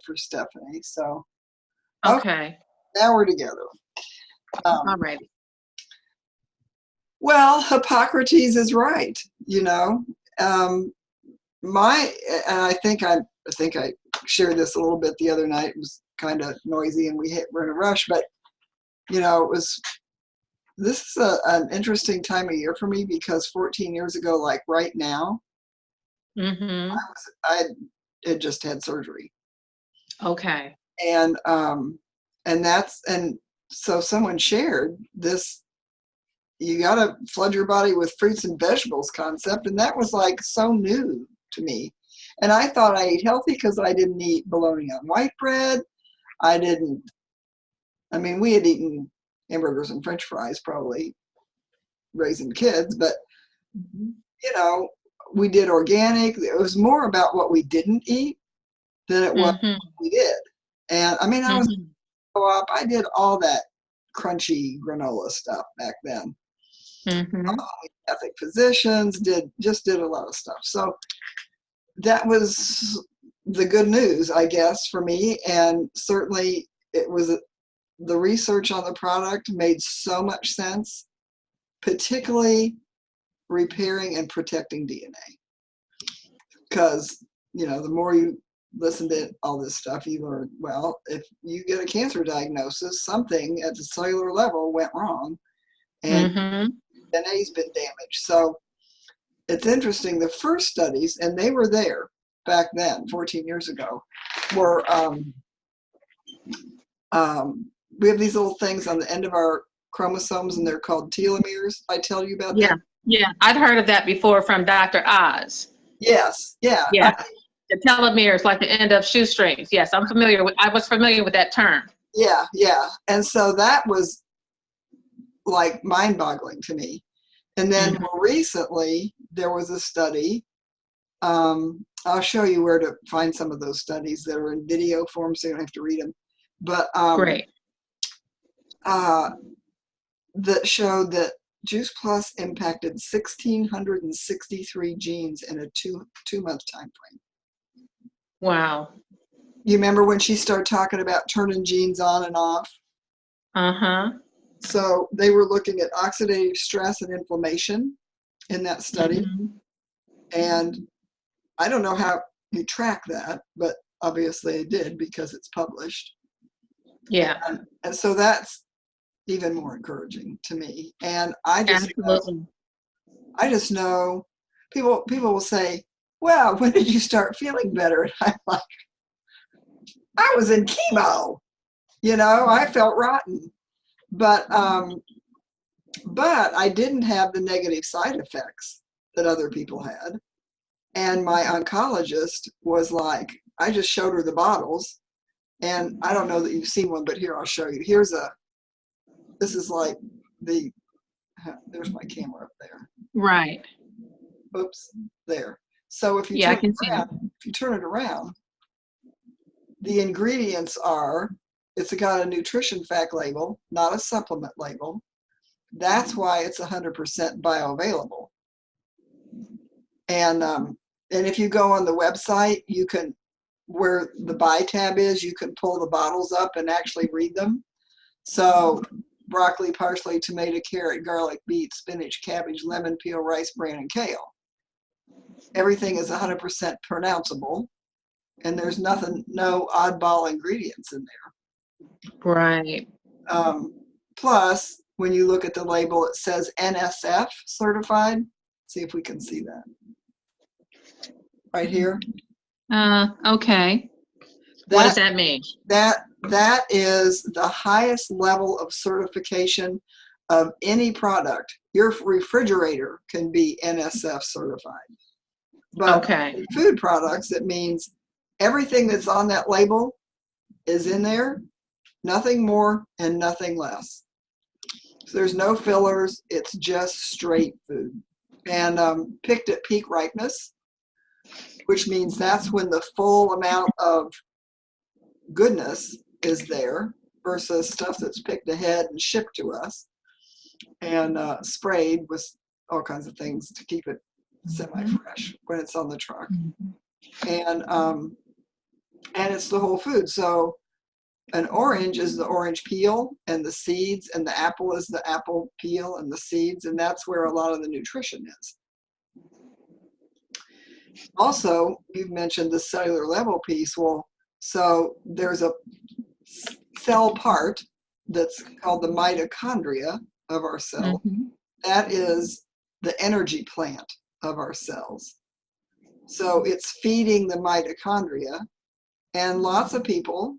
for Stephanie. So, okay, Okay. now we're together. All Um, right. well, Hippocrates is right. You know, um, my and I think I shared this a little bit the other night. It was kind of noisy and we're in a rush, but it was this is an interesting time of year for me because 14 years ago, like right now, Mm-hmm. I had just had surgery, Okay. and and so someone shared this. You got to flood your body with fruits and vegetables concept, and that was like so new to me. And I thought I ate healthy because I didn't eat bologna on white bread. I didn't. I mean, we had eaten hamburgers and French fries probably raising kids, but Mhm. you know, we did organic. It was more about what we didn't eat than it was Mhm. what we did. And I mean, I was Mhm. co-op. I did all that crunchy granola stuff back then. Mhm. Ethic physicians did a lot of stuff. So that was the good news, I guess, for me. And certainly, it was the research on the product made so much sense, particularly repairing and protecting DNA. Because the more you listen to all this stuff, you learn, well, if you get a cancer diagnosis, something at the cellular level went wrong, and Mhm. DNA's been damaged. So it's interesting. The first studies, and they were there back then, 14 years ago, were we have these little things on the end of our chromosomes, and they're called telomeres. I tell you about that. Yeah. Yeah. I'd heard of that before from Dr. Oz. Yes, yeah, Yeah. The telomeres, like the end of shoestrings. Yes, I was familiar with that term. yeah, yeah. And so that was like mind-boggling to me. And then Mhm. more recently, there was a study. I'll show you where to find some of those studies that are in video form, so you don't have to read them. But Great. uh, that showed that Juice Plus impacted 1,663 genes in a two-month time frame. Wow. You remember when she started talking about turning genes on and off? Uh-huh. So they were looking at oxidative stress and inflammation in that study. Mhm. And I don't know how you track that, but obviously I did because it's published. Yeah. And so that's even more encouraging to me. And Absolutely. I just know people will say, well, when did you start feeling better? And I'm like, I was in chemo, I felt rotten. But I didn't have the negative side effects that other people had. And my oncologist was like, I just showed her the bottles. And I don't know that you've seen one, but here, I'll show you. This is like there's my camera up there. Right. Oops, there. So Yeah, I can see it. if you turn it around, the ingredients it's got a nutrition fact label, not a supplement label. That's why it's 100% bioavailable. And if you go on the website, you can, where the buy tab is, you can pull the bottles up and actually read them. So broccoli, parsley, tomato, carrot, garlic, beet, spinach, cabbage, lemon peel, rice bran, and kale. Everything is 100% pronounceable, and there's no oddball ingredients in Right. there. Plus, when you look at the label, it says NSF certified. See if we can see that right here. Okay. What does That that mean? that is the highest level of certification of any product. Your refrigerator can be NSF certified. But Okay. in food products, it means everything that's on that label is in there, nothing more and nothing less. So there's no fillers, it's just straight food. And picked at peak ripeness, which means that's when the full amount of goodness is there versus stuff that's picked ahead and shipped to us and sprayed with all kinds of things to keep it semi-fresh when it's on the truck. Mhm. And and it's the whole food. So an orange is the orange peel and the seeds, and the apple is the apple peel and the seeds, and that's where a lot of the nutrition is. Also, you've mentioned the cellular level piece. Well, so there's a cell part that's called the mitochondria of our cell. Mm-hmm. That is the energy plant of our cells. So it's feeding the mitochondria, and lots of people,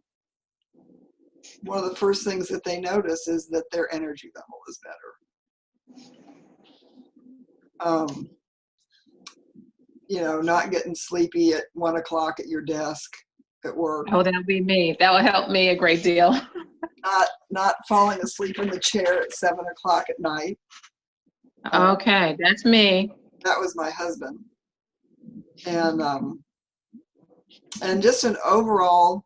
one of the first things that they notice is that their energy level is better. You know, not getting sleepy at 1 o'clock at your desk at work. Oh, that would be me. That would help me a great deal. Not falling asleep in the chair at 7 o'clock at night. Okay, that's me. That was my husband. And just an overall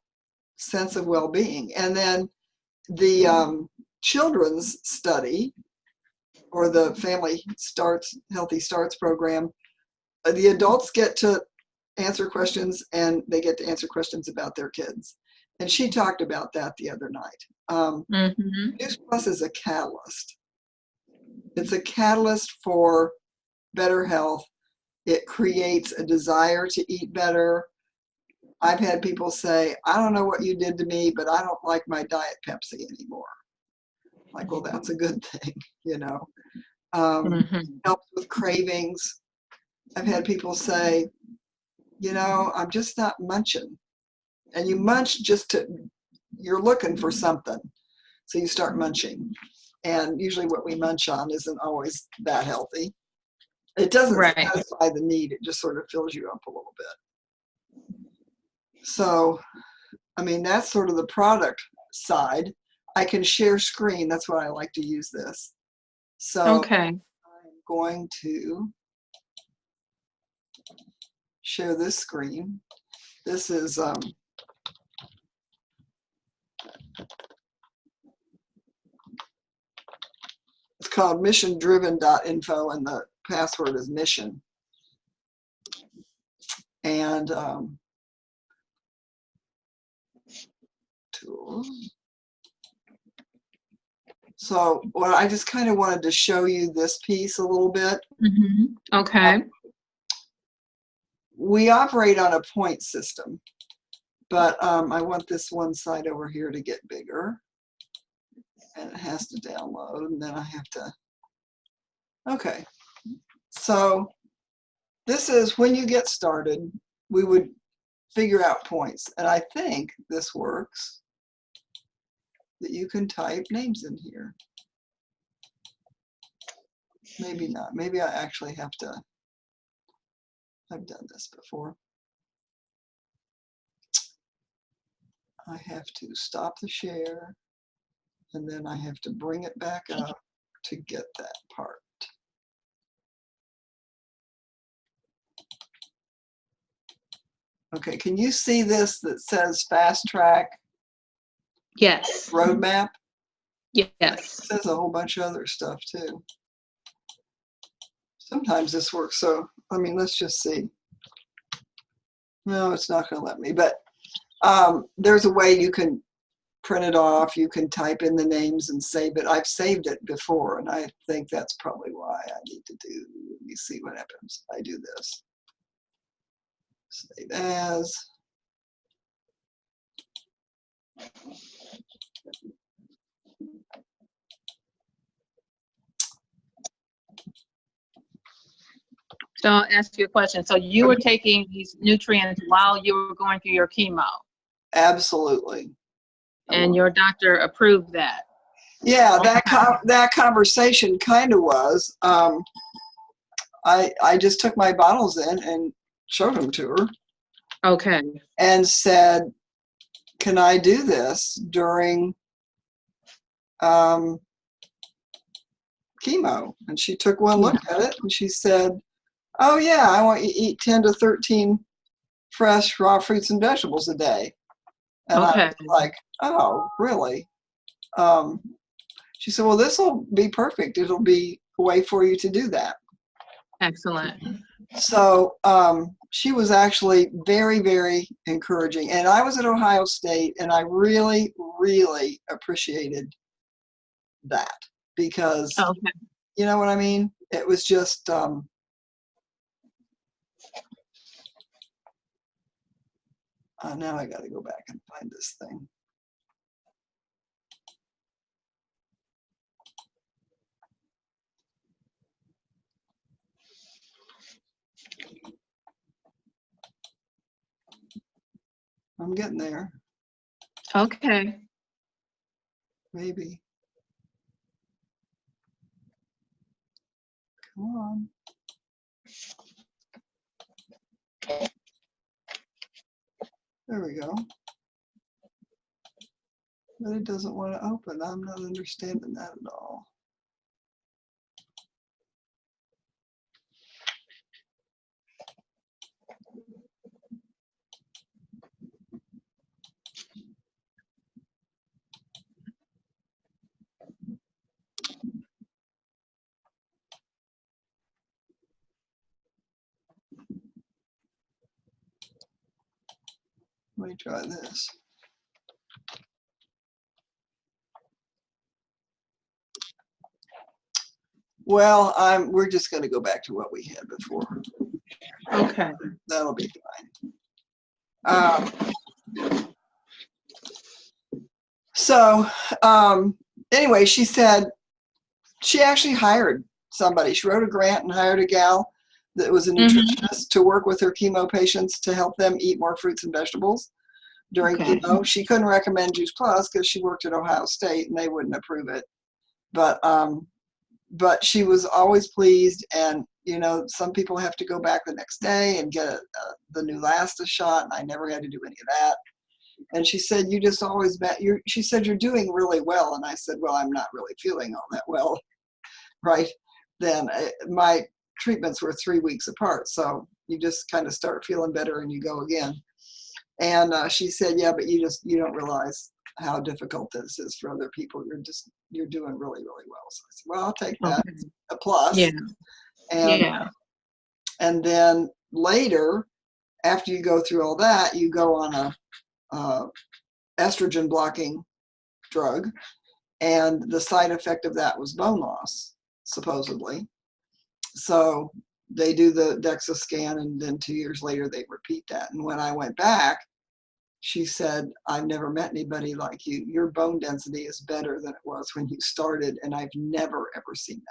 sense of well-being. And then the children's study, or the Family Starts Healthy Starts program, the adults get to answer questions, and they get to answer questions about their kids. And she talked about that the other night. News Plus is a catalyst. It's a catalyst for better health. It creates a desire to eat better. I've had people say, I don't know what you did to me, but I don't like my Diet Pepsi anymore. Like, well, that's a good thing, you know. Helps with cravings. I've had people say, you know, I'm just not munching. And you munch you're looking for something. So you start munching. And usually what we munch on isn't always that healthy. It doesn't satisfy the need. It just sort of fills you up a little bit. So, I mean, that's sort of the product side. I can share screen. That's why I like to use this. So I'm going to share this screen. This is it's called missiondriven.info, and the password is mission. And tools. So what I just kind of wanted to show you this piece a little bit. Okay. We operate on a point system, but I want this one side over here to get bigger, and it has to download, and then I have to, okay. So this is when you get started, we would figure out points, and I think this works, that you can type names in here. Maybe not, maybe I actually have to, I've done this before. I have to stop the share, and then I have to bring it back up to get that part. Okay, can you see this that says fast track? Yes. Roadmap? Yes. It says a whole bunch of other stuff too. Sometimes this works, so I mean, let's just see. No, it's not going to let me, but there's a way you can print it off. You can type in the names and save it. I've saved it before, and I think that's probably why I need to do. Let me see what happens. I do this. Save as. So I'll ask you a question. So you were taking these nutrients while you were going through your chemo? Absolutely. And your doctor approved that? Yeah, that conversation kind of was. I just took my bottles in and showed them to her. Okay. And said, can I do this during chemo? And she took one look at it, and she said, oh yeah, I want you to eat 10 to 13 fresh raw fruits and vegetables a day. And I was like, oh, really? She said, well, this will be perfect. It'll be a way for you to do that. Excellent. So she was actually very, very encouraging. And I was at Ohio State, and I really, really appreciated that because, Okay. you know what I mean? It was just, now I got to go back and find this thing. I'm getting there. Okay. Maybe. Come on. There we go. But it doesn't want to open. I'm not understanding that at all. Let me try this. Well, we're just going to go back to what we had before. Okay. That'll be fine. Anyway, she said she actually hired somebody. She wrote a grant and hired a gal that was a nutritionist to work with her chemo patients to help them eat more fruits and vegetables during chemo. She couldn't recommend Juice Plus because she worked at Ohio State and they wouldn't approve it. But she was always pleased, and you know, some people have to go back the next day and get the Neulasta shot, and I never had to do any of that. And she said, you just always she said, you're doing really well. And I said, well, I'm not really feeling all that well right then. My treatments were 3 weeks apart, so you just kind of start feeling better and you go again. And she said, yeah, but you don't realize how difficult this is for other people. You're doing really, really well. So I said, well, I'll take that. Okay. A plus. Yeah. And, Yeah. and then later, after you go through all that, you go on a estrogen blocking drug. And the side effect of that was bone loss, supposedly. So they do the DEXA scan, and then 2 years later, they repeat that. And when I went back, she said, I've never met anybody like you. Your bone density is better than it was when you started, and I've never, ever seen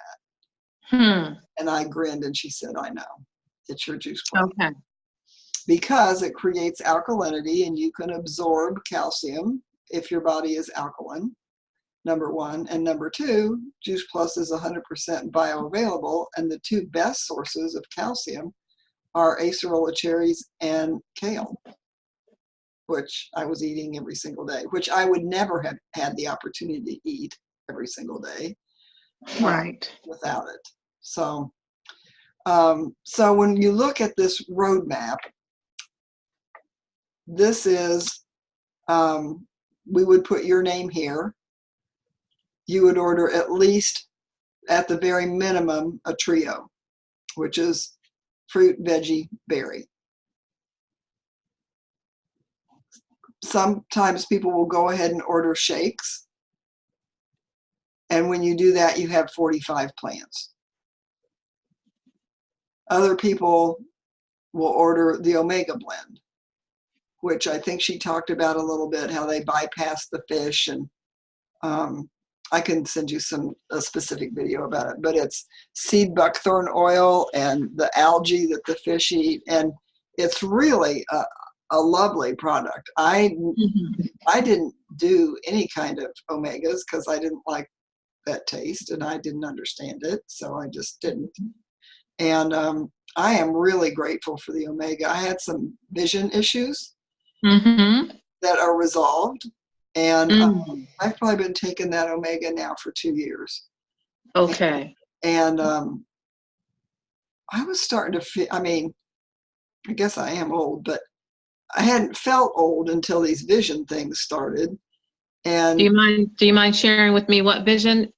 that. And I grinned, and she said, I know. It's your Juice Plus. Okay. Because it creates alkalinity, and you can absorb calcium if your body is alkaline, number one. And number two, Juice Plus is 100% bioavailable, and the two best sources of calcium are acerola cherries and kale, which I was eating every single day, which I would never have had the opportunity to eat every single day without it. So, so when you look at this roadmap, this is, we would put your name here. You would order at least, at the very minimum, a trio, which is fruit, veggie, berry. Sometimes people will go ahead and order shakes. And when you do that, you have 45 plants. Other people will order the Omega blend, which I think she talked about a little bit, how they bypass the fish. And I can send you a specific video about it, but it's seed buckthorn oil and the algae that the fish eat. And it's really a lovely product. I didn't do any kind of omegas because I didn't like that taste and I didn't understand it, so I just didn't. And I am really grateful for the omega. I had some vision issues that are resolved, and I've probably been taking that omega now for 2 years. Okay. And I was starting to feel, I mean, I guess I am old, but I hadn't felt old until these vision things started. And do you mind sharing with me what vision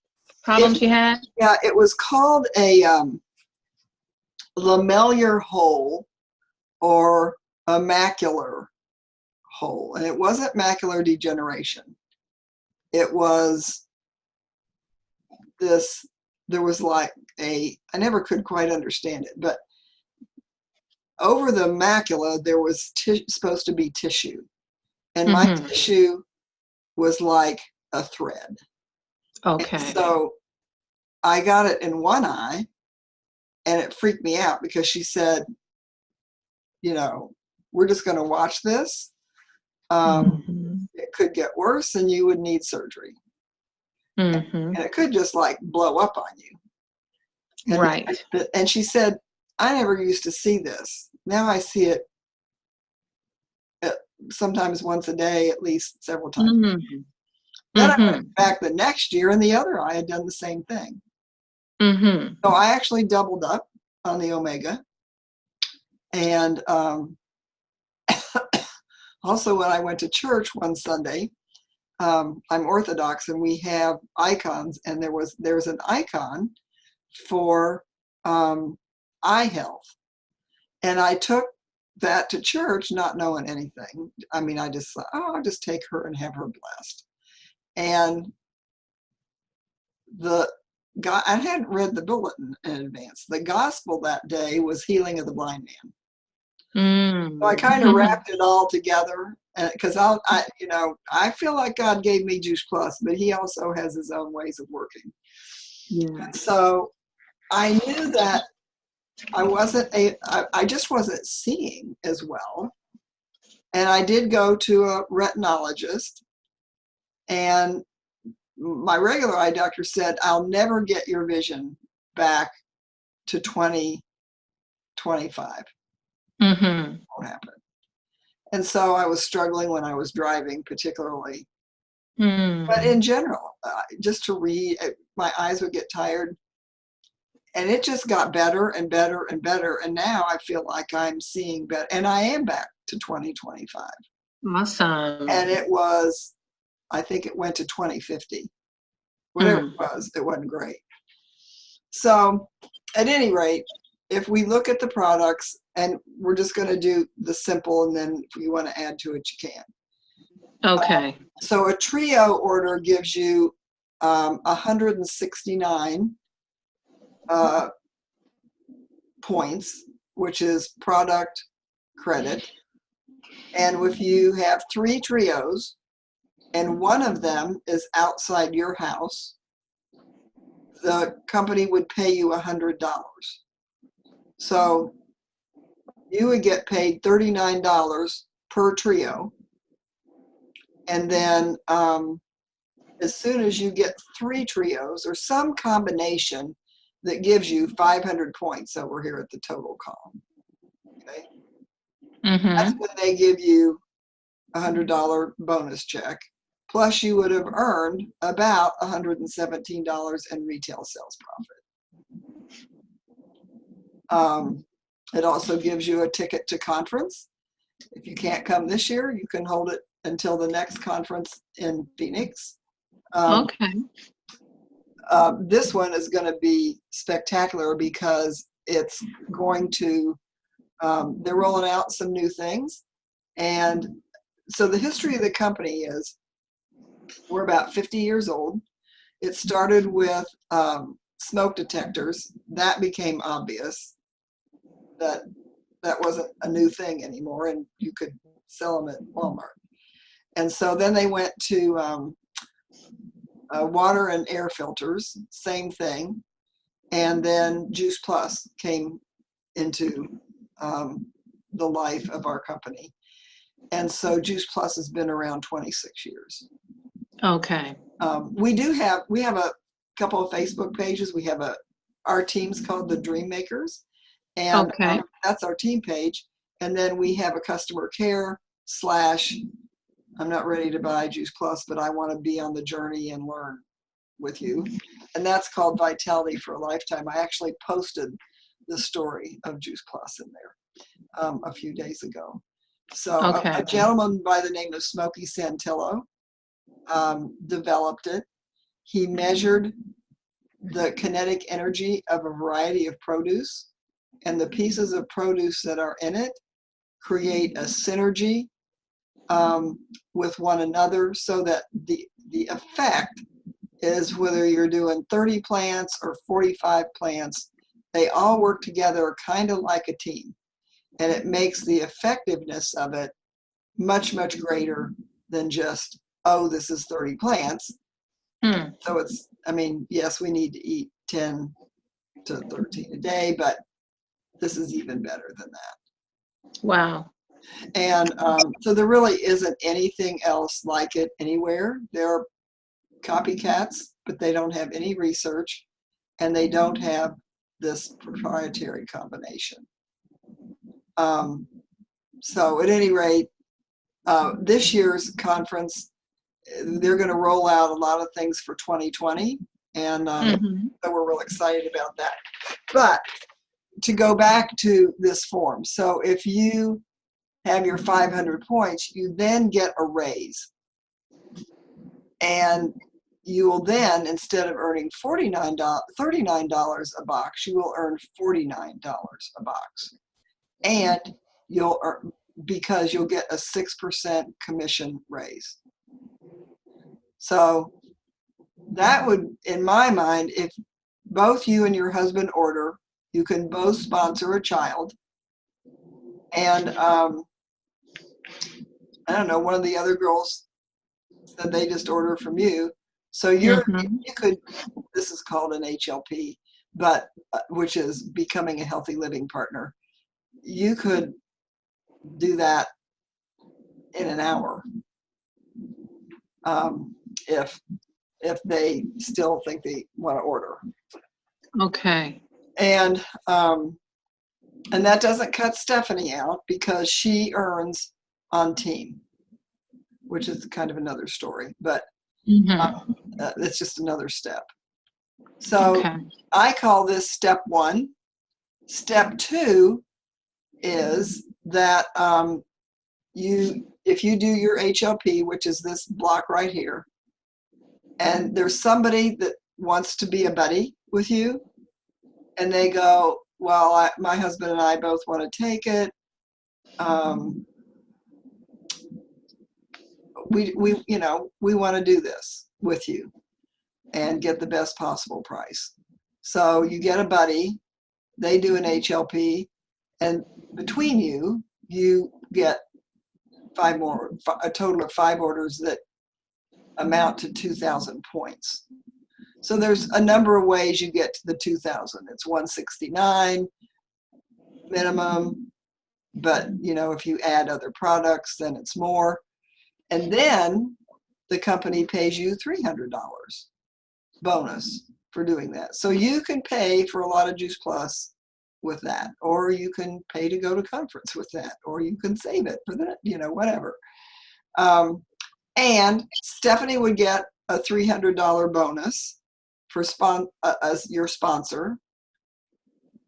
problems you had? Yeah, it was called a lamellar hole or a macular hole. And it wasn't macular degeneration. It was this, there was like I never could quite understand it, but over the macula, there was supposed to be tissue. And my tissue was like a thread. Okay. And so I got it in one eye, and it freaked me out because she said, you know, we're just going to watch this. It could get worse and you would need surgery. And it could just like blow up on you. And, right. And she said, I never used to see this. Now I see it sometimes once a day, at least several times. Then I went back the next year and the other eye had done the same thing. So I actually doubled up on the omega. And also when I went to church one Sunday, I'm Orthodox and we have icons, and there's an icon for eye health. And I took that to church not knowing anything. I mean, I just thought, oh, I'll just take her and have her blessed. And the God, I hadn't read the bulletin in advance. The gospel that day was healing of the blind man. So I kind of wrapped it all together, because I feel like God gave me Juice Plus, but He also has His own ways of working. Yeah. So I knew that I just wasn't seeing as well, and I did go to a retinologist, and my regular eye doctor said, I'll never get your vision back to 2025. Won't happen. And so I was struggling when I was driving, particularly. But in general, just to read, my eyes would get tired. And it just got better and better and better. And now I feel like I'm seeing better. And I am back to 2025. Awesome. And it was, I think it went to 2050. Whatever it wasn't great. So at any rate, if we look at the products, and we're just going to do the simple, and then if you want to add to it, you can. Okay. So a trio order gives you 169 points, which is product credit. And if you have 3 trios and one of them is outside your house, the company would pay you $100. So you would get paid $39 per trio. And then as soon as you get 3 trios or some combination that gives you 500 points over here at the total column, okay? That's when they give you a $100 bonus check. Plus you would have earned about $117 in retail sales profit. It also gives you a ticket to conference. If you can't come this year, you can hold it until the next conference in Phoenix. Okay. This one is going to be spectacular because it's going to, they're rolling out some new things. And so the history of the company is we're about 50 years old. It started with smoke detectors. That became obvious that that wasn't a new thing anymore, and you could sell them at Walmart. And so then they went to water and air filters, same thing. And then Juice Plus came into the life of our company. And so Juice Plus has been around 26 years. Okay. We have a couple of Facebook pages. We have our team's called the Dream Makers, and that's our team page. And then we have a customer care / I'm not ready to buy Juice Plus, but I want to be on the journey and learn with you. And that's called Vitality for a Lifetime. I actually posted the story of Juice Plus in there a few days ago. So a gentleman by the name of Smokey Santillo developed it. He measured the kinetic energy of a variety of produce, and the pieces of produce that are in it create a synergy with one another, so that the effect is, whether you're doing 30 plants or 45 plants, they all work together kind of like a team. And it makes the effectiveness of it much, much greater than just, oh, this is 30 plants. So it's, I mean, yes, we need to eat 10 to 13 a day, but this is even better than that. Wow. And so there really isn't anything else like it anywhere. There are copycats, but they don't have any research, and they don't have this proprietary combination. So at any rate, this year's conference, they're going to roll out a lot of things for 2020, and so we're real excited about that. But to go back to this form, so if you have your 500 points, you then get a raise. And you will then, instead of earning $39 a box, you will earn $49 a box. And you'll earn, because you'll get a 6% commission raise. So that would, in my mind, if both you and your husband order, you can both sponsor a child. And I don't know, one of the other girls said they just order from you. So you could, this is called an HLP, but which is becoming a healthy living partner. You could do that in an hour, if they still think they want to order. Okay. And that doesn't cut Stephanie out, because she earns on team, which is kind of another story, but it's just another step. So I call this step 1. Step 2 is that if you do your HLP, which is this block right here, and there's somebody that wants to be a buddy with you, and they go, well, my husband and I both want to take it. We want to do this with you and get the best possible price. So you get a buddy, they do an HLP, and between you get 5 more, a total of 5 orders that amount to 2,000 points. So there's a number of ways you get to the 2,000. It's 169 minimum, but if you add other products, then it's more. And then the company pays you $300 bonus for doing that. So you can pay for a lot of Juice Plus with that, or you can pay to go to conference with that, or you can save it for that, whatever. And Stephanie would get a $300 bonus for as your sponsor.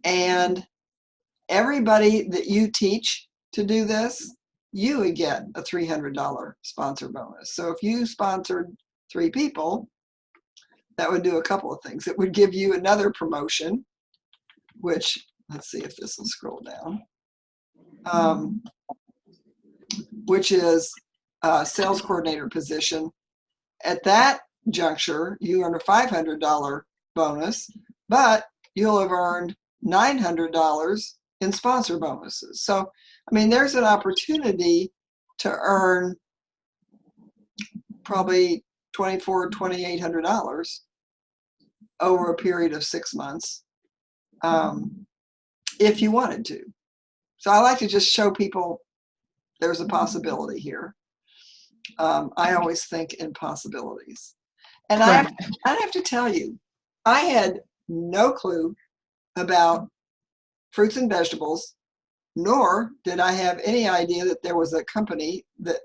And everybody that you teach to do this, you would get a $300 sponsor bonus. So if you sponsored 3 people, that would do a couple of things. It would give you another promotion, which, let's see if this will scroll down, which is a sales coordinator position. At that juncture, you earn a $500 bonus, but you'll have earned $900 in sponsor bonuses. So, there's an opportunity to earn probably $2,400, $2,800 over a period of 6 months, if you wanted to. So I like to just show people there's a possibility here. I always think in possibilities. And I have to tell you, I had no clue about fruits and vegetables, nor did I have any idea that there was a company that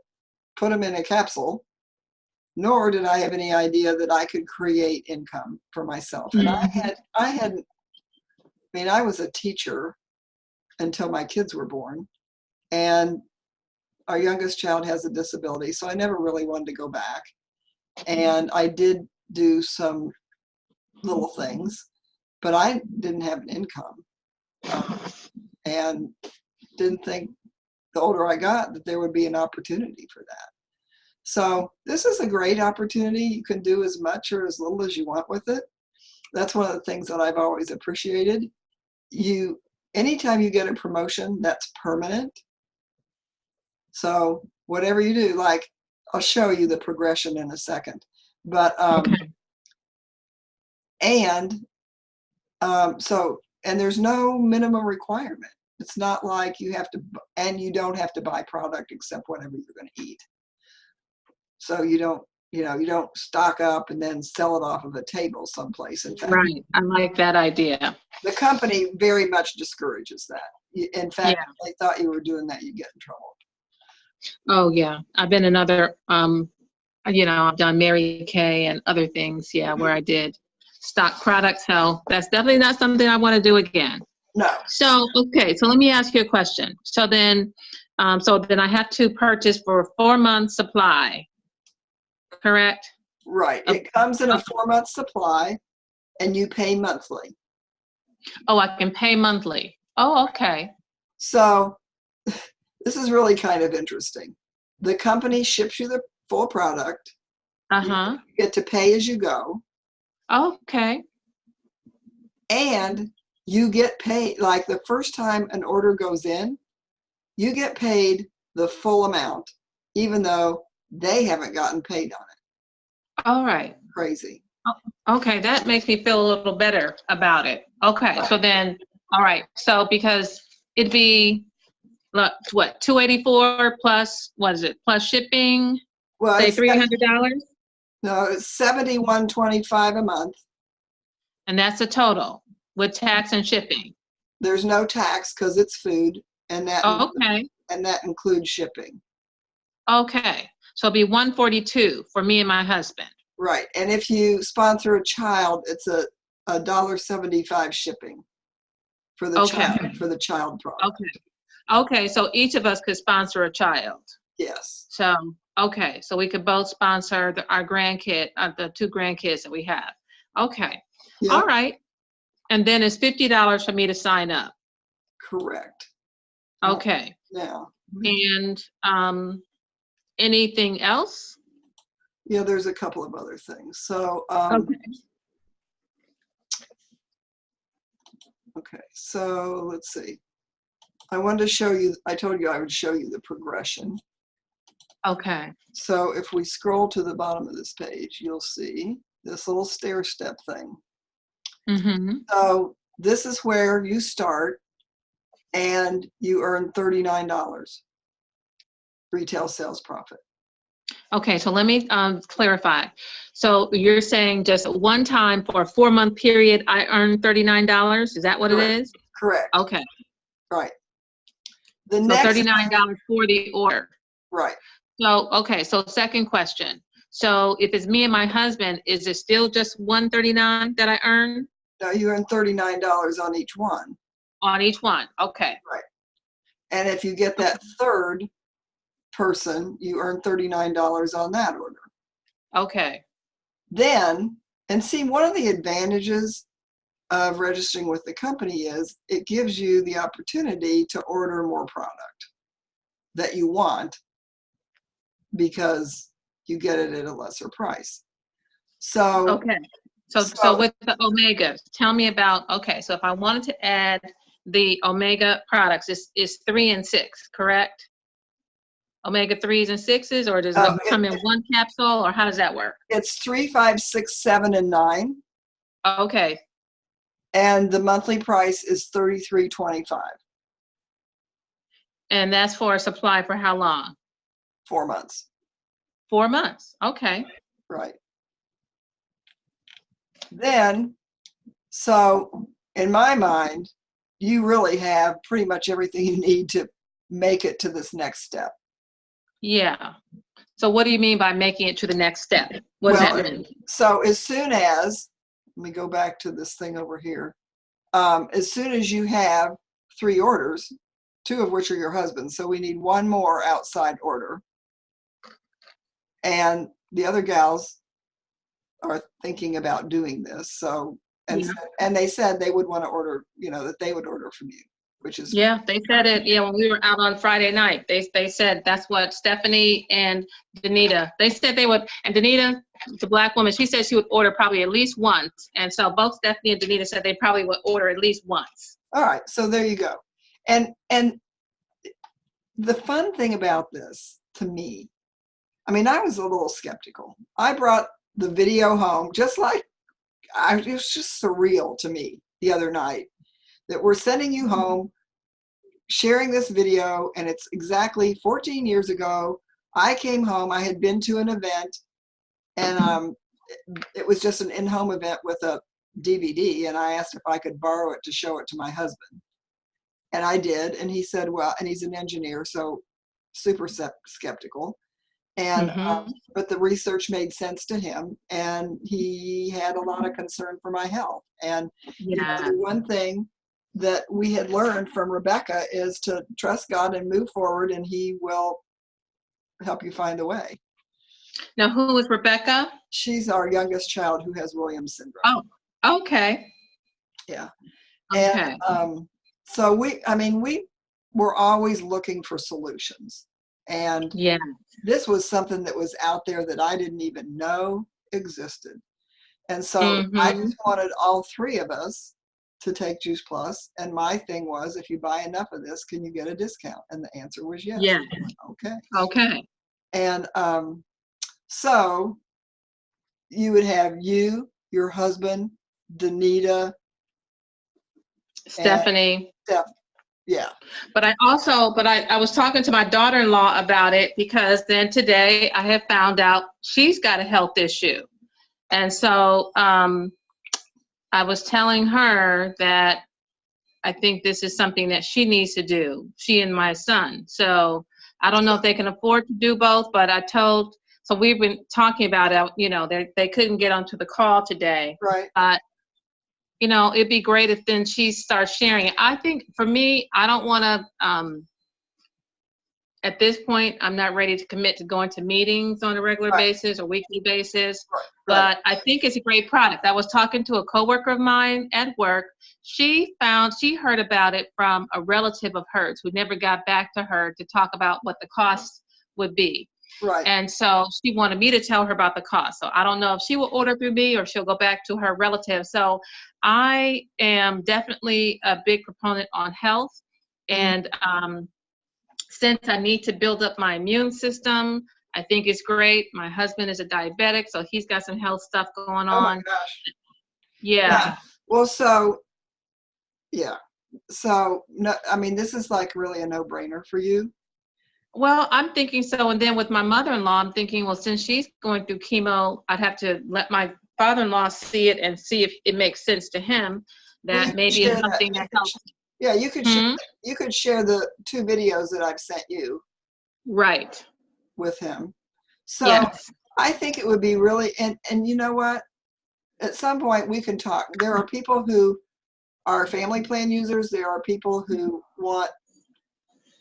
put them in a capsule, nor did I have any idea that I could create income for myself. And I was a teacher until my kids were born, and our youngest child has a disability, so I never really wanted to go back. And I did do some little things, but I didn't have an income, and didn't think the older I got, that there would be an opportunity for that. So this is a great opportunity. You can do as much or as little as you want with it. That's one of the things that I've always appreciated. Anytime you get a promotion, that's permanent. So whatever you do, like I'll show you the progression in a second. But Okay. and there's no minimum requirement. It's not like you have to, and you don't have to buy product except whatever you're going to eat. So you don't stock up and then sell it off of a table someplace. In fact, Right. I like that idea. the company very much discourages that. In fact, Yeah. if they thought you were doing that, you'd get in trouble. Oh, yeah. I've been in other, I've done Mary Kay and other things, where I did stock products. So that's definitely not something I want to do again. No. So, okay. So let me ask you a question. So then I have to purchase for a 4-month supply, correct? Right. It comes in a 4-month supply and you pay monthly. Oh, I can pay monthly. Oh, okay. So this is really kind of interesting. The company ships you the full product. Uh-huh. You get to pay as you go. Okay. And you get paid, like the first time an order goes in, you get paid the full amount, even though they haven't gotten paid on it. All right. Crazy. Okay, that makes me feel a little better about it. Okay, so then, all right, so because it'd be, look, what, 284 plus, what is it, plus shipping, Well, say it's $300? no, it's $71.25 a month. And that's the total with tax and shipping. There's no tax because it's food, and that Okay, includes shipping. okay, so it'd be 142 for me and my husband. Right, and if you sponsor a child, it's a $1.75 shipping for the child product. Okay, so each of us could sponsor a child. Yes. So, okay, so we could both sponsor our grandkid, the 2 grandkids that we have. Okay, Yep. All right. And then it's $50 for me to sign up. Correct. Okay. Now. And anything else? Yeah, there's a couple of other things. So, okay, so let's see. I wanted to show you, I told you I would show you the progression. Okay. So if we scroll to the bottom of this page, you'll see this little stair step thing. Mm-hmm. So this is where you start and you earn $39 retail sales profit. Okay, so let me clarify. So you're saying just one time for a 4-month period, I earn $39? Is that what Correct. it is? Correct. Okay. Right. The So next $39 for the order. Right. So, okay, so second question. So if it's me and my husband, is it still just $139 that I earn? No, you earn $39 on each one. On each one, okay. Right. And if you get that third person, you earn $39 on that order. Okay. Then, and see, one of the advantages of registering with the company is it gives you the opportunity to order more product that you want because you get it at a lesser price. So, okay. So with the Omega, tell me about, okay, so if I wanted to add the Omega products, it's 3 and 6, correct? Omega 3s and 6s, or does it come in one capsule, or how does that work? It's 3, 5, 6, 7, and 9. Okay. And the monthly price is $33.25. And that's for a supply for how long? 4 months. 4 months. Okay. Right. Then, so in my mind, you really have pretty much everything you need to make it to this next step. Yeah. So what do you mean by making it to the next step? What does that mean? So as soon as, let me go back to this thing over here. As soon as you have 3 orders, 2 of which are your husband's, so we need 1 more outside order. And the other gals are thinking about doing this. So, and they said they would want to order, that they would order from you. which is Yeah, they said it. Yeah, when we were out on Friday night, they said that's what Stephanie and Danita, they said they would, and Danita, the black woman, she said she would order probably at least once. And so both Stephanie and Danita said they probably would order at least once. all right. So there you go. And the fun thing about this to me, I mean, I was a little skeptical. I brought the video home, just like it was just surreal to me the other night that we're sending you home, sharing this video, and it's exactly 14 years ago. I came home, I had been to an event, and it was just an in-home event with a DVD, and I asked if I could borrow it to show it to my husband. And I did, and he said, well, and he's an engineer, so super skeptical. And but the research made sense to him, and he had a lot of concern for my health. And you know, the one thing that we had learned from Rebecca is to trust God and move forward, and he will help you find the way. Now, who is Rebecca? She's our youngest child who has Williams syndrome. Oh, okay. Yeah. Okay. And so we were always looking for solutions. And yeah, this was something that was out there that I didn't even know existed. And so I just wanted all three of us to take Juice Plus. And my thing was, if you buy enough of this, can you get a discount? And the answer was yes. Yeah. Okay. Okay. And so you would have you, your husband, Danita, Stephanie. Yeah. But I was talking to my daughter-in-law about it, because then today I have found out she's got a health issue. And so I was telling her that I think this is something that she needs to do, she and my son. So I don't know if they can afford to do both, but so we've been talking about it, you know, they couldn't get onto the call today. Right. You know, it'd be great if then she starts sharing it. I think for me, I don't want to, at this point, I'm not ready to commit to going to meetings on a regular basis or weekly basis, but I think it's a great product. I was talking to a coworker of mine at work. She heard about it from a relative of hers who never got back to her to talk about what the cost would be. Right. And so she wanted me to tell her about the cost. So I don't know if she will order through me or she'll go back to her relative. So I am definitely a big proponent on health. And since I need to build up my immune system, I think it's great. My husband is a diabetic, so he's got some health stuff going on. Oh my gosh. Yeah. Well, so, yeah. So, no, I mean, this is like really a no-brainer for you. Well, I'm thinking so. And then with my mother-in-law, I'm thinking, well, since she's going through chemo, I'd have to let my father-in-law see it and see if it makes sense to him that maybe it's something that helps. Yeah, you could share the 2 videos that I've sent you. Right. With him. So I think it would be really, and you know what? At some point we can talk. There are people who are family plan users. There are people who want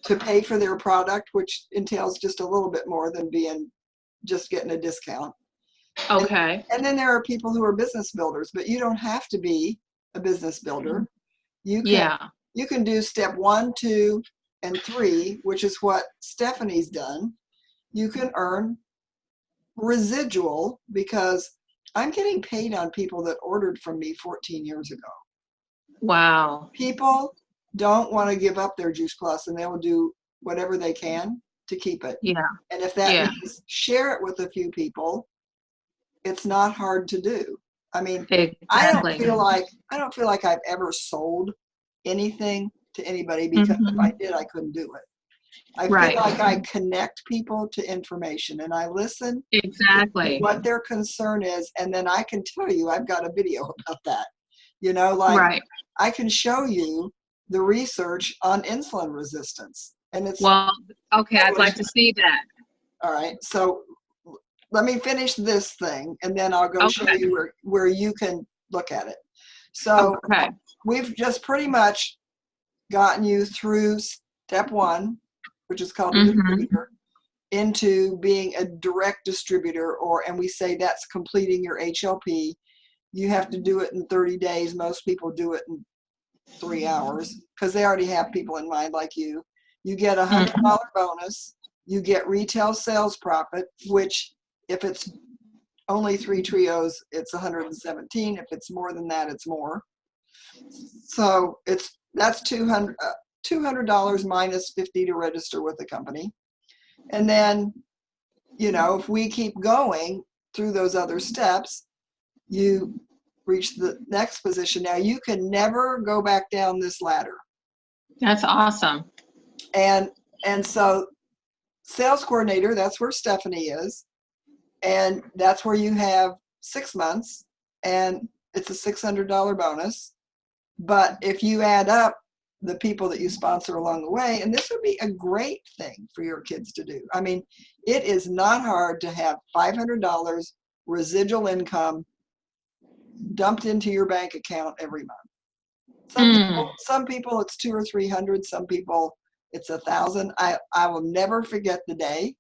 to pay for their product, which entails just a little bit more than just getting a discount. Okay. And then there are people who are business builders, but you don't have to be a business builder. You can do step 1, 2, and 3, which is what Stephanie's done. You can earn residual because I'm getting paid on people that ordered from me 14 years ago. Wow. People don't want to give up their Juice Plus, and they will do whatever they can to keep it. Yeah. And if that means share it with a few people, it's not hard to do. I mean, I don't feel like I've ever sold anything to anybody, because if I did, I couldn't do it. I feel like I connect people to information, and I listen to what their concern is, and then I can tell you I've got a video about that. You know, like I can show you the research on insulin resistance, and it's okay. I'd like to see that. All right, so let me finish this thing, and then I'll go show you where you can look at it. So we've just pretty much gotten you through step 1, which is called a distributor, into being a direct distributor, and we say that's completing your HLP. You have to do it in 30 days. Most people do it in 3 hours, because they already have people in mind like you. You get a $100 Mhm. bonus. You get retail sales profit, which if it's only 3 trios, it's 117. If it's more than that, it's more. So that's $200 minus 50 to register with the company. And then, if we keep going through those other steps, you reach the next position. Now you can never go back down this ladder. That's awesome. And so sales coordinator, that's where Stephanie is. And that's where you have 6 months, and it's a $600 bonus. But if you add up the people that you sponsor along the way, and this would be a great thing for your kids to do. I mean, it is not hard to have $500 residual income dumped into your bank account every month. Some people it's 200 or 300. Some people it's 1,000. I will never forget the day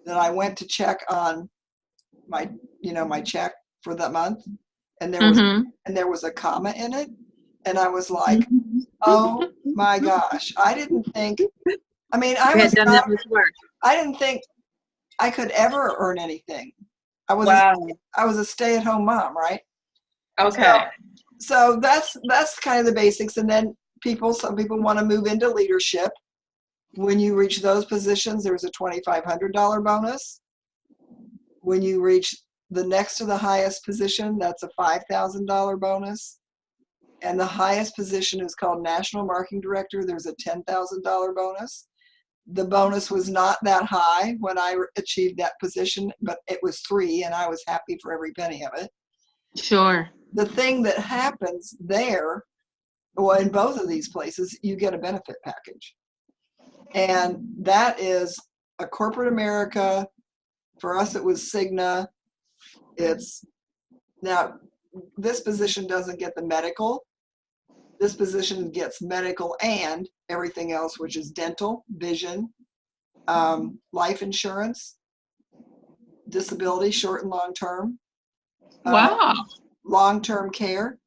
that I went to check on my check for the month, and there was a comma in it, and I was like, oh my gosh, I didn't think. I mean, I was done that much work. I didn't think I could ever earn anything. I was a stay-at-home mom, right? Okay. So that's kind of the basics, and then some people want to move into leadership. When you reach those positions, there's a $2,500 bonus. When you reach the next to the highest position, that's a $5,000 bonus. And the highest position is called National Marketing Director. There's a $10,000 bonus. The bonus was not that high when I achieved that position, but it was 3, and I was happy for every penny of it. Sure. The thing that happens there, well, in both of these places, you get a benefit package. And that is a corporate America. For us, it was Cigna. Now, this position doesn't get the medical. This position gets medical and everything else, which is dental, vision, life insurance, disability, short and long term. Wow. Long-term care.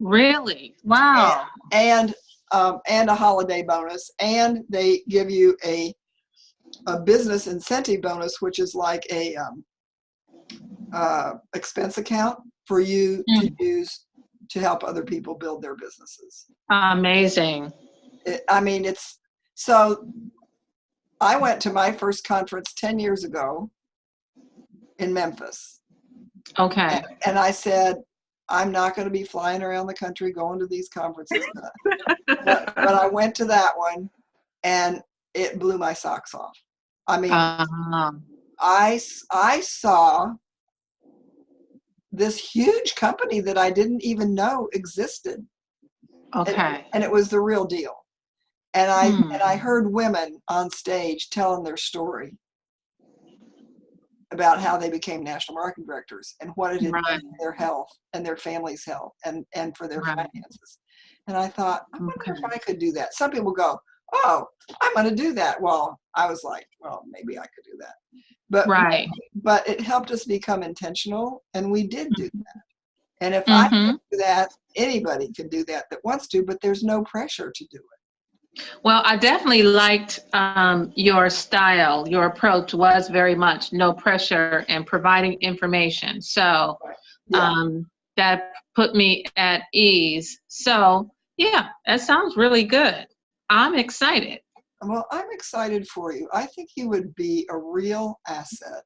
Really? Wow. And a holiday bonus, and they give you a business incentive bonus, which is like a expense account for you to use to help other people build their businesses. Amazing. So I went to my first conference 10 years ago in Memphis. Okay. And I said, I'm not going to be flying around the country going to these conferences. but I went to that one, and it blew my socks off. I mean, I saw this huge company that I didn't even know existed. Okay. And it was the real deal. And I heard women on stage telling their story about how they became national marketing directors and what it had done for their health and their family's health and for their finances. And I thought, I wonder if I could do that. Some people go, oh, I'm going to do that. Well, I was like, well, maybe I could do that. But it helped us become intentional, and we did do that. And if I can do that, anybody can do that wants to, but there's no pressure to do it. Well, I definitely liked your style. Your approach was very much no pressure and providing information. So that put me at ease. So, yeah, that sounds really good. I'm excited. Well, I'm excited for you. I think you would be a real asset.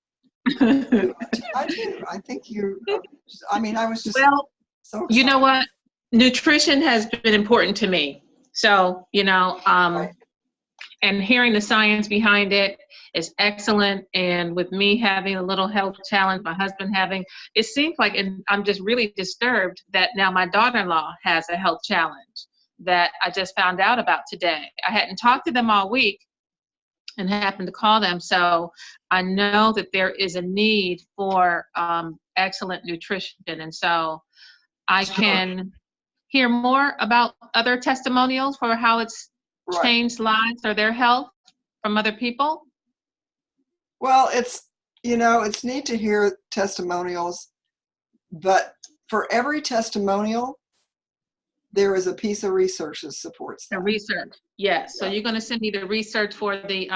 I do. I think I was just so excited. You know what? Nutrition has been important to me. So, and hearing the science behind it is excellent. And with me having a little health challenge, my husband having, it seems like, and I'm just really disturbed that now my daughter-in-law has a health challenge that I just found out about today. I hadn't talked to them all week and happened to call them. So I know that there is a need for excellent nutrition. And so I can hear more about other testimonials for how it's changed lives or their health from other people. Well, it's neat to hear testimonials, but for every testimonial, there is a piece of research that supports The that. research, yes. So Yeah. you're going to send me the research for the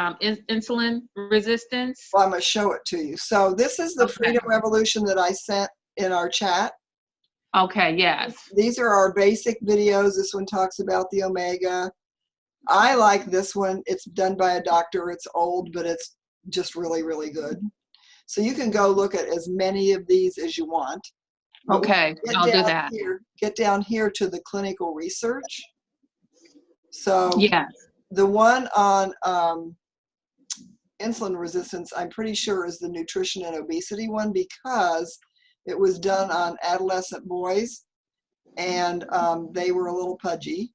insulin resistance? Well, I'm going to show it to you. So this is the Okay. Freedom Revolution that I sent in our chat. Okay, yes. These are our basic videos. This one talks about the omega. I like this one. It's done by a doctor. It's old, but it's just really, really good. So you can go look at as many of these as you want. But Okay, I'll do that. Get down here to the clinical research. So Yes. the one on insulin resistance, I'm pretty sure is the nutrition and obesity one, because it was done on adolescent boys, and they were a little pudgy.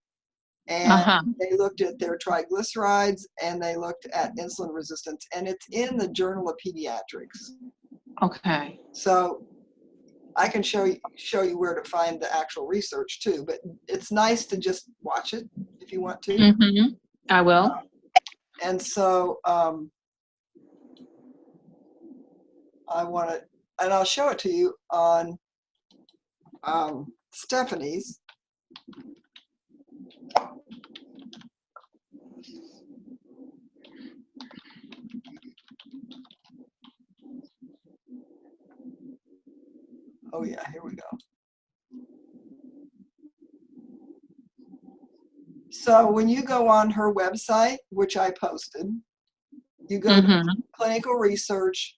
And they looked at their triglycerides, and they looked at insulin resistance, and it's in the Journal of Pediatrics. Okay. So I can show you where to find the actual research too, but it's nice to just watch it if you want to. Mm-hmm. I will. And so I want to, and I'll show it to you on Stephanie's. Oh yeah, here we go. So when you go on her website, which I posted, you go to clinical research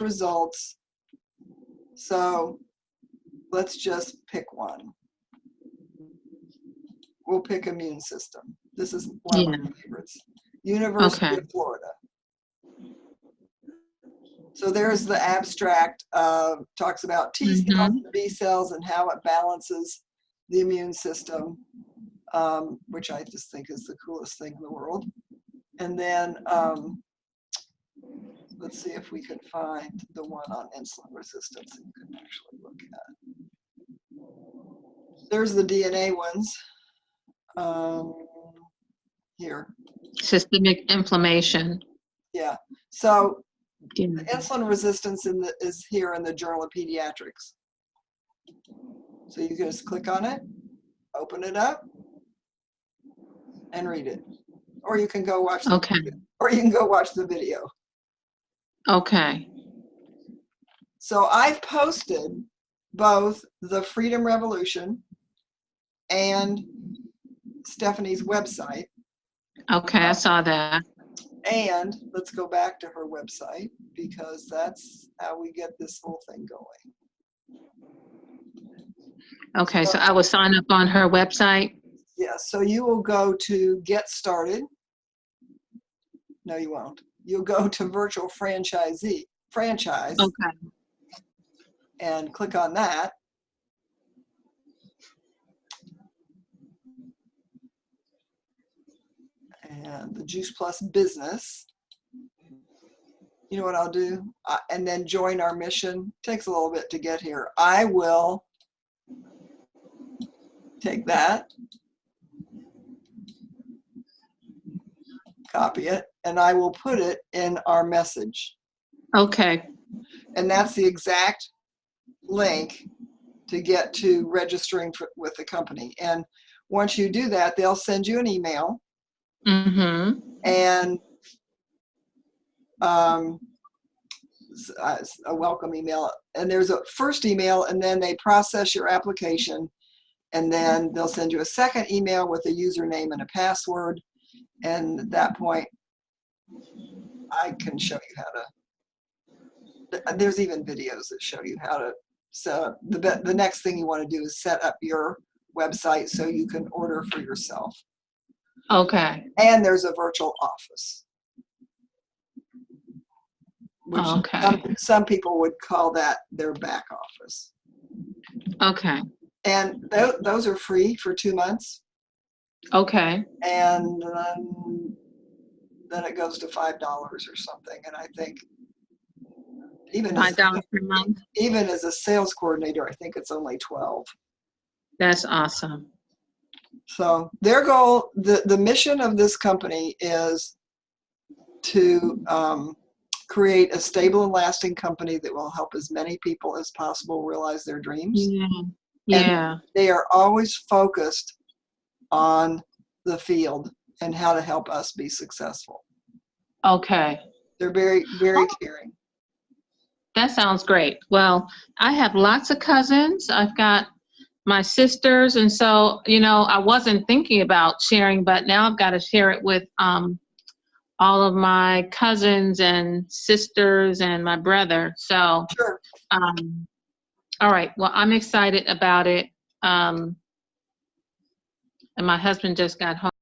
results. So let's just pick one. We'll pick immune system. This is one of my favorites. University of Florida. So there's the abstract, talks about T cells and B cells and how it balances the immune system, which I just think is the coolest thing in the world. And then let's see if we can find the one on insulin resistance that you can actually look at. There's the DNA ones. Here. Systemic inflammation. Yeah. So insulin resistance is here in the Journal of Pediatrics. So you can just click on it, open it up, and read it. Or you can go watch the video. Or you can go watch the video. Okay. So I've posted both the Freedom Revolution and Stephanie's website. Okay, I saw that. And let's go back to her website, because that's how we get this whole thing going. Okay, so I will sign up on her website. Yeah, so you will go to Get Started. No, you won't. You'll go to Virtual Franchise. Okay. And click on that. And the Juice Plus Business. You know what I'll do? And then join our mission. Takes a little bit to get here. I will take that, copy it, and I will put it in our message. Okay. And that's the exact link to get to registering with the company. And once you do that, they'll send you an email. And a welcome email. And there's a first email, and then they process your application. And then they'll send you a second email with a username and a password. And at that point, I can show you how to, there's even videos that show you how to. So the next thing you want to do is set up your website so you can order for yourself. Okay. And there's a virtual office, which some people would call that their back office. Okay. And those are free for 2 months. Okay. And then it goes to $5 or something. And I think even $5 per month. Even as a sales coordinator, I think it's only $12. That's awesome. So their goal, the mission of this company is to create a stable and lasting company that will help as many people as possible realize their dreams. Yeah. And Yeah. they are always focused on the field and how to help us be successful. Okay. They're very, very caring. That sounds great. Well, I have lots of cousins. I've got my sisters, and so, I wasn't thinking about sharing, but now I've got to share it with all of my cousins and sisters and my brother. So, Sure. all right. Well, I'm excited about it. And my husband just got home.